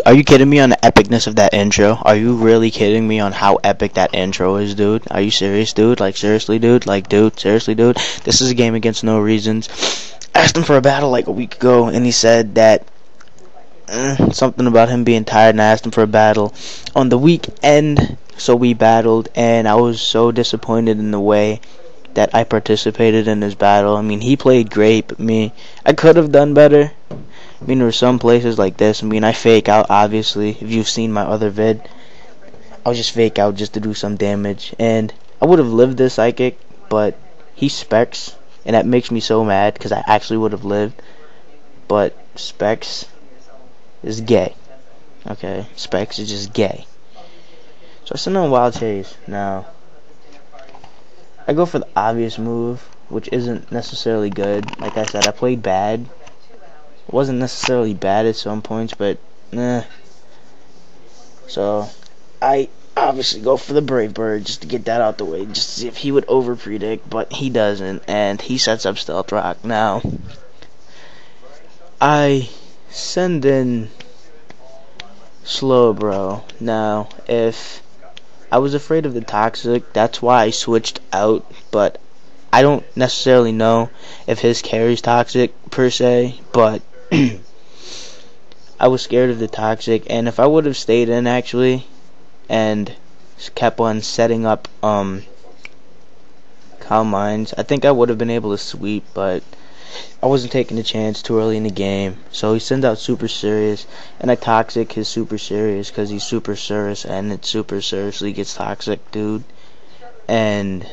Are you kidding me on the epicness of that intro? Are you really kidding me on how epic that intro is, dude? Are you serious, dude? Like, seriously, dude? Like, dude, seriously, dude? This is a game against NoReaZonZ. Asked him for a battle like a week ago, and he said that something about him being tired, and I asked him for a battle on the weekend, so we battled, and I was so disappointed in the way that I participated in his battle. I mean, he played great, but I could have done better. I mean, there were some places like this. I mean, I fake out, obviously. If you've seen my other vid, I would just fake out just to do some damage. And I would have lived this psychic, but he specs, and that makes me so mad because I actually would have lived. But specs is gay. Okay, specs is just gay. So I send on Wild Chase. Now, I go for the obvious move, which isn't necessarily good. Like I said, I played bad. It wasn't necessarily bad at some points, but so I obviously go for the Brave Bird just to get that out the way, just to see if he would over predict, but he doesn't, and he sets up Stealth Rock. Now I send in Slow Bro. Now if I was afraid of the Toxic, that's why I switched out, but I don't necessarily know if his carry's toxic per se, but I was scared of the Toxic, and if I would have stayed in actually and kept on setting up Calm Minds, I think I would have been able to sweep, but I wasn't taking a chance too early in the game. So he sends out Super Serious, and I Toxic his Super Serious because he's Super Serious, and it super seriously gets toxic, dude. And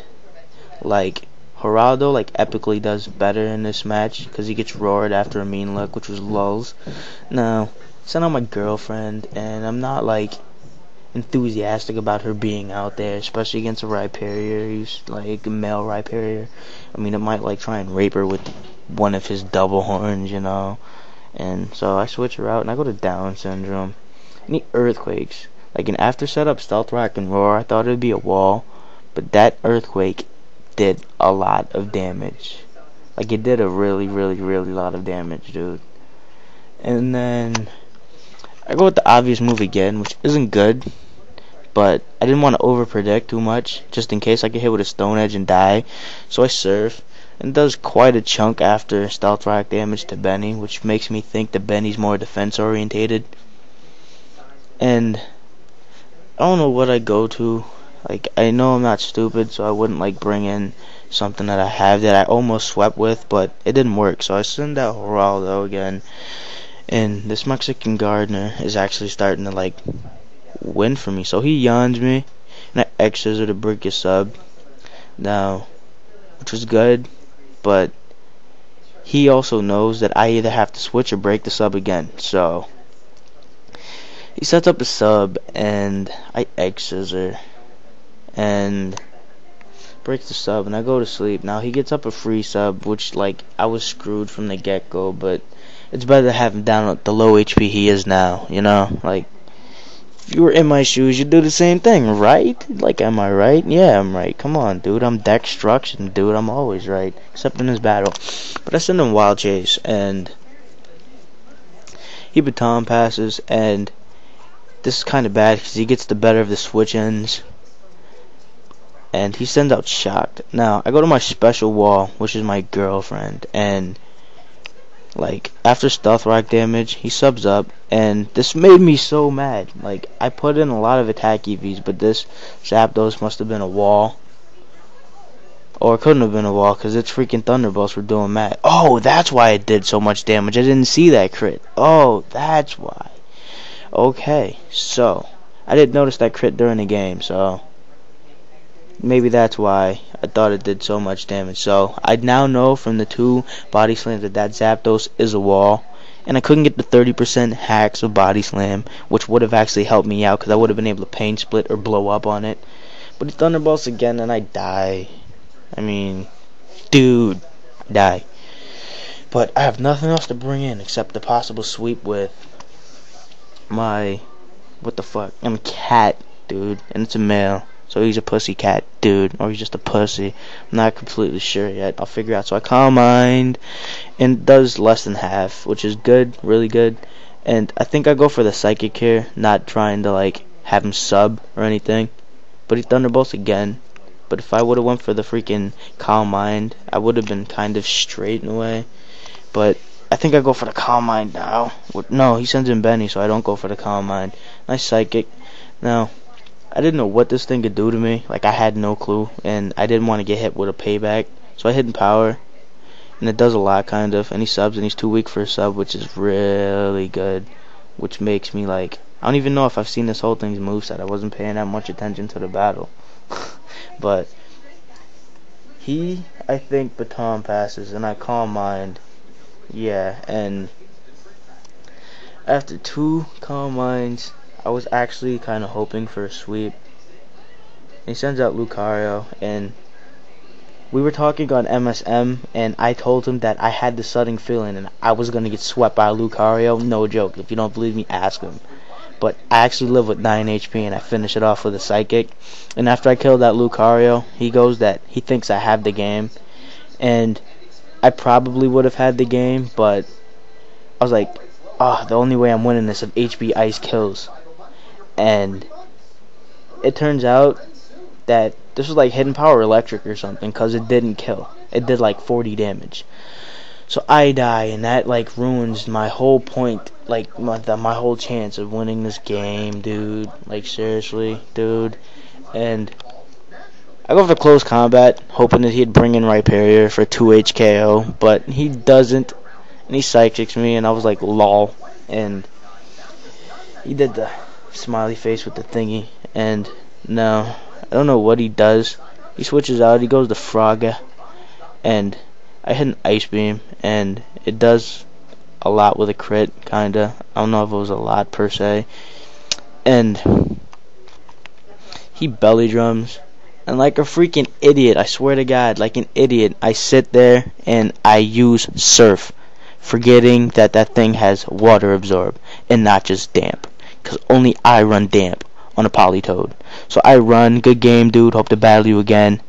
like Geraldo like epically does better in this match because he gets roared after a mean look, which was lulls. Now, sent out my girlfriend, and I'm not like enthusiastic about her being out there, especially against a Rhyperior. He's like a male Rhyperior. I mean, it might like try and rape her with one of his double horns, you know. And so I switch her out, and I go to Down Syndrome. And he Earthquakes. Like an after setup, Stealth Rock and Roar, I thought it would be a wall, but that Earthquake did a lot of damage. Like, it did a really lot of damage, dude. And then I go with the obvious move again, which isn't good, but I didn't want to over predict too much, just in case I get hit with a Stone Edge and die. So I Surf, and does quite a chunk after Stealth Rock damage to Benny, which makes me think that Benny's more defense orientated. And I don't know what I go to. Like, I know I'm not stupid, so I wouldn't like bring in something that I have that I almost swept with, but it didn't work. So I send out Geraldo again, and this Mexican Gardener is actually starting to like win for me. So he yawns me, and I X Scissor to break his sub. Now, which was good, but he also knows that I either have to switch or break the sub again. So he sets up a sub, and I X Scissor and breaks the sub, and I go to sleep. Now he gets up a free sub, which like I was screwed from the get-go, but it's better to have him down at the low HP he is now, you know. Like, if you were in my shoes, you'd do the same thing, right? Like, am I right? Yeah, I'm right. Come on, dude. I'm Dexxtruction, dude. I'm always right, except in this battle. But I send him Wild Chase, and he baton passes, and this is kind of bad because he gets the better of the switch ends, and he sends out Shocked. Now I go to my special wall, which is my girlfriend, and like after Stealth Rock damage, he subs up, and this made me so mad. Like, I put in a lot of attack EVs, but this Zapdos must have been a wall, or it couldn't have been a wall because its freaking Thunderbolts were doing mad. Oh, that's why it did so much damage. I didn't see that crit. Oh, that's why. Okay, so I didn't notice that crit during the game, so maybe that's why I thought it did so much damage. So I now know from the 2 body slams that Zapdos is a wall, and I couldn't get the 30% hacks of body slam, which would have actually helped me out because I would have been able to pain split or blow up on it. But he Thunderbolts again, and I die. I mean, dude, die. But I have nothing else to bring in except the possible sweep with my, what the fuck, I'm a cat, dude, and it's a male. So he's a pussy cat, dude, or he's just a pussy. I'm not completely sure yet. I'll figure out. So I Calm Mind, and does less than half, which is good, really good. And I think I go for the psychic here, not trying to like have him sub or anything. But he thunderbolts again. But if I would have went for the freaking Calm Mind, I would have been kind of straight in a way. But I think I go for the Calm Mind now. No, he sends in Benny, so I don't go for the Calm Mind. Nice psychic. Now, I didn't know what this thing could do to me. Like, I had no clue, and I didn't want to get hit with a payback. So I hit in power, and it does a lot, kind of. And he subs, and he's too weak for a sub, which is really good. Which makes me, like, I don't even know if I've seen this whole thing's moveset. I wasn't paying that much attention to the battle. But he, I think, baton passes, and I Calm Mind. Yeah, and after 2 Calm Minds, I was actually kind of hoping for a sweep. He sends out Lucario, and we were talking on MSM, and I told him that I had the sudden feeling and I was going to get swept by Lucario. No joke. If you don't believe me, ask him. But I actually live with 9 HP, and I finish it off with a Psychic. And after I kill that Lucario, he goes that he thinks I have the game. And I probably would have had the game, but I was like, oh, the only way I'm winning this if HB Ice kills. And it turns out that this was like Hidden Power Electric or something, because it didn't kill. It did like 40 damage. So I die, and that like ruins my whole point, like my whole chance of winning this game, dude. Like, seriously, dude. And I go for close combat, hoping that he'd bring in Rhyperior for 2 HKO, but he doesn't, and he psychics me, and I was like, lol. And he did the smiley face with the thingy, and no, I don't know what he does. He switches out, he goes to Frogga, and I hit an Ice Beam, and it does a lot with a crit, kinda. I don't know if it was a lot per se. And he belly drums, and like a freaking idiot, I swear to God, like an idiot, I sit there and I use Surf, forgetting that that thing has Water Absorb and not just Damp, because only I run Damp on a Politoed. So I run, good game, dude, hope to battle you again.